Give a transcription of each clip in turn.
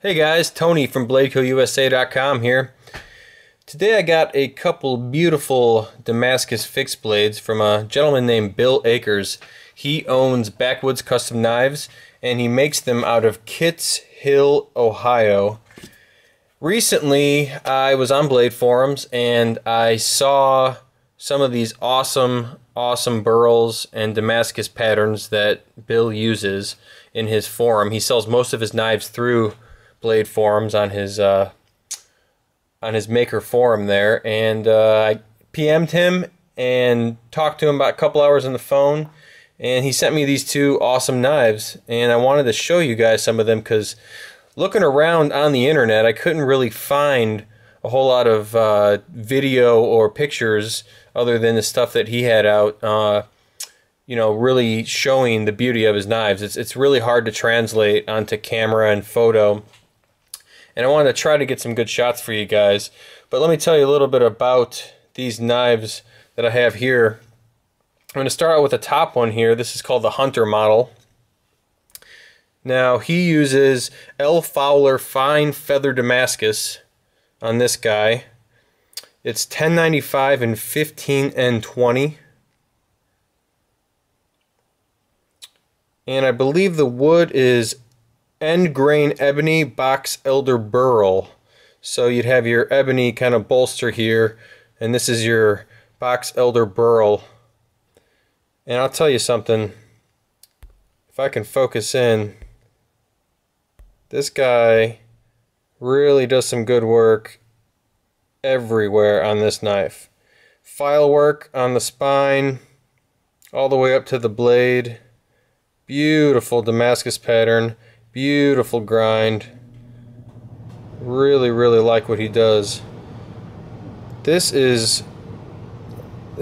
Hey guys, Tony from BladeCoUSA.com here. Today I got a couple beautiful Damascus fixed blades from a gentleman named Bill Akers. He owns Backwoods Custom Knives and he makes them out of Kitts Hill, Ohio. Recently I was on Blade forums and I saw some of these awesome burls and Damascus patterns that Bill uses in his forum. He sells most of his knives through Blade forums on his maker forum there, and I PM'd him and talked to him about a couple hours on the phone, and he sent me these two awesome knives, and I wanted to show you guys some of them because looking around on the internet I couldn't really find a whole lot of video or pictures other than the stuff that he had out, you know, really showing the beauty of his knives. It's really hard to translate onto camera and photo. And I wanted to try to get some good shots for you guys. But let me tell you a little bit about these knives that I have here. I'm going to start out with the top one here. This is called the Hunter model. Now he uses L. Fowler Fine Feather Damascus on this guy. It's 1095 and 15N20. And I believe the wood is end grain ebony box elder burl. So you'd have your ebony kind of bolster here, and this is your box elder burl. And I'll tell you something, if I can focus in, this guy really does some good work everywhere on this knife. File work on the spine all the way up to the blade. Beautiful Damascus pattern. Beautiful grind. Really like what he does. It's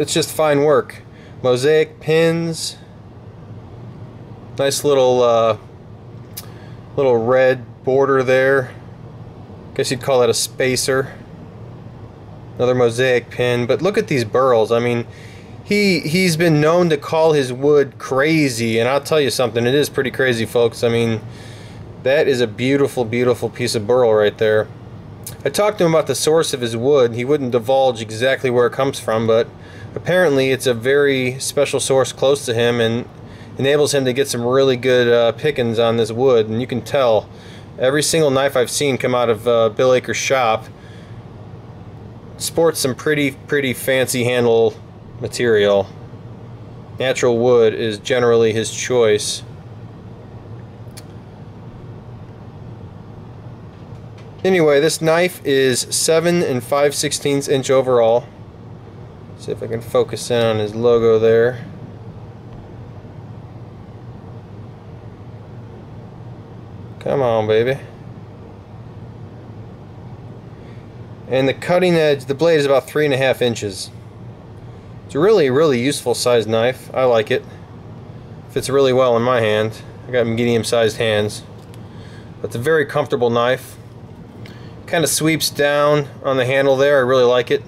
just fine work. Mosaic pins. Nice little red border there. Guess you'd call that a spacer. Another mosaic pin. But look at these burls. I mean, he's been known to call his wood crazy, and I'll tell you something, it is pretty crazy, folks. I mean, that is a beautiful piece of burl right there. I talked to him about the source of his wood. He wouldn't divulge exactly where it comes from, but apparently it's a very special source close to him and enables him to get some really good pickings on this wood. And you can tell every single knife I've seen come out of Bill Akers' shop sports some pretty fancy handle material. Natural wood is generally his choice. Anyway, this knife is 7 5/16 inch overall. See if I can focus in on his logo there. Come on, baby. And the cutting edge, the blade is about 3.5 inches. It's a really useful sized knife. I like it. Fits really well in my hand. I got medium sized hands. But it's a very comfortable knife. Kind of sweeps down on the handle there. I really like it.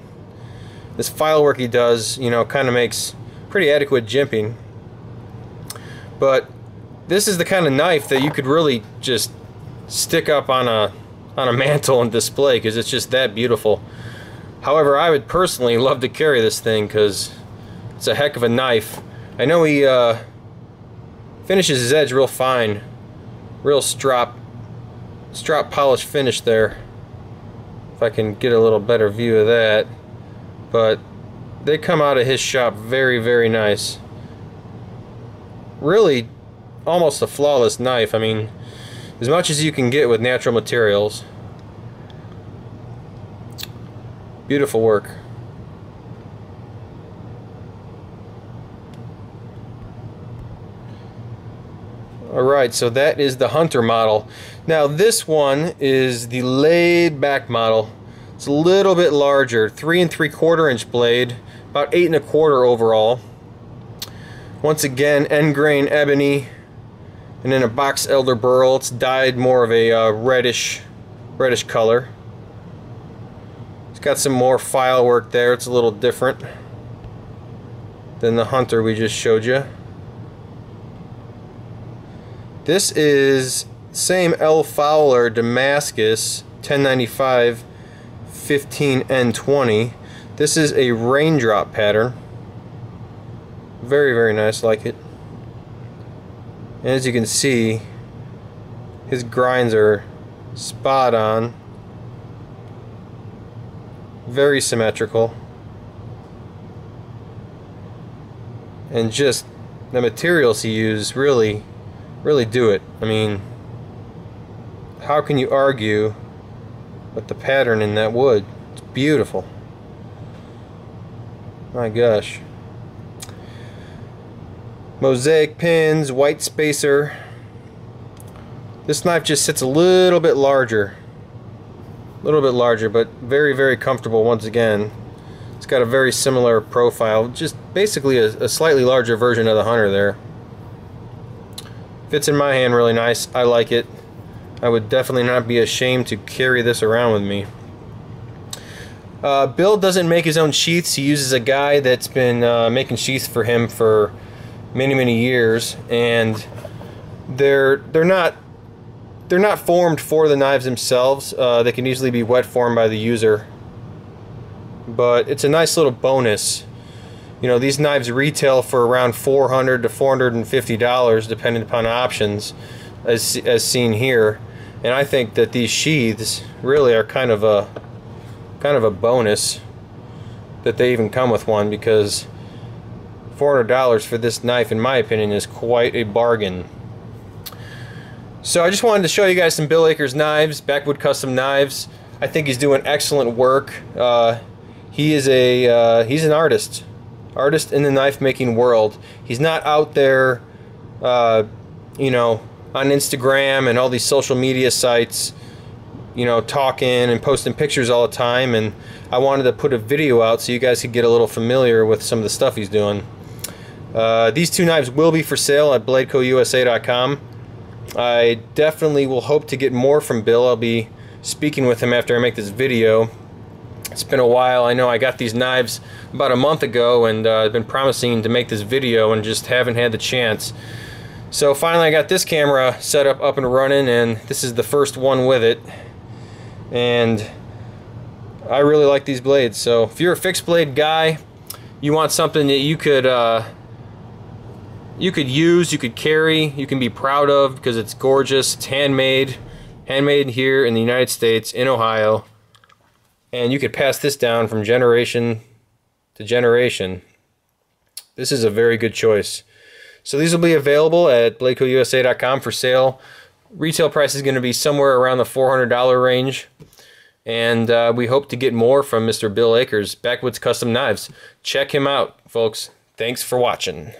This file work he does, you know, kind of makes pretty adequate jimping. But this is the kind of knife that you could really just stick up on a mantle and display because it's just that beautiful. However, I would personally love to carry this thing because it's a heck of a knife. I know he finishes his edge real fine, real strop polish finish there. If I can get a little better view of that. But they come out of his shop very nice. Really almost a flawless knife. I mean, as much as you can get with natural materials. Beautiful work. Alright, so that is the Hunter model. Now this one is the laid back model. It's a little bit larger, 3 3/4 inch blade, about 8 1/4 overall. Once again, end grain ebony, and then a box elder burl. It's dyed more of a reddish color. It's got some more file work there. It's a little different than the Hunter we just showed you. This is Same L. Fowler Damascus 1095 15N20. This is a raindrop pattern. Very, very nice, like it. And as you can see, his grinds are spot on. Very symmetrical. And just the materials he used really do it. I mean, how can you argue with the pattern in that wood? It's beautiful. My gosh. Mosaic pins, white spacer. This knife just sits a little bit larger. But very, very comfortable once again. It's got a very similar profile, just basically a slightly larger version of the Hunter there. Fits in my hand really nice. I like it. I would definitely not be ashamed to carry this around with me. Bill doesn't make his own sheaths. He uses a guy that's been making sheaths for him for many years, and they're not formed for the knives themselves. They can easily be wet formed by the user, but it's a nice little bonus. You know, these knives retail for around $400 to $450 depending upon options, as seen here. And I think that these sheaths really are kind of a bonus that they even come with one, because $400 for this knife, in my opinion, is quite a bargain. So I just wanted to show you guys some Bill Akers knives, Backwoods Custom Knives. I think he's doing excellent work. He's an artist in the knife making world. He's not out there, you know, on Instagram and all these social media sites, you know, talking and posting pictures all the time. And I wanted to put a video out so you guys could get a little familiar with some of the stuff he's doing. These two knives will be for sale at BladeCoUSA.com. I definitely will hope to get more from Bill. I'll be speaking with him after I make this video. It's been a while. I know I got these knives about a month ago, and I've been promising to make this video and just haven't had the chance. So finally I got this camera set up and running, and this is the first one with it. And I really like these blades. So if you're a fixed blade guy, you want something that you could use, you could carry, you can be proud of because it's gorgeous. It's handmade here in the United States, in Ohio, and you could pass this down from generation to generation. This is a very good choice. So these will be available at BladeCoUSA.com for sale. Retail price is going to be somewhere around the $400 range, and we hope to get more from Mr. Bill Akers, Backwoods Custom Knives. Check him out, folks. Thanks for watching.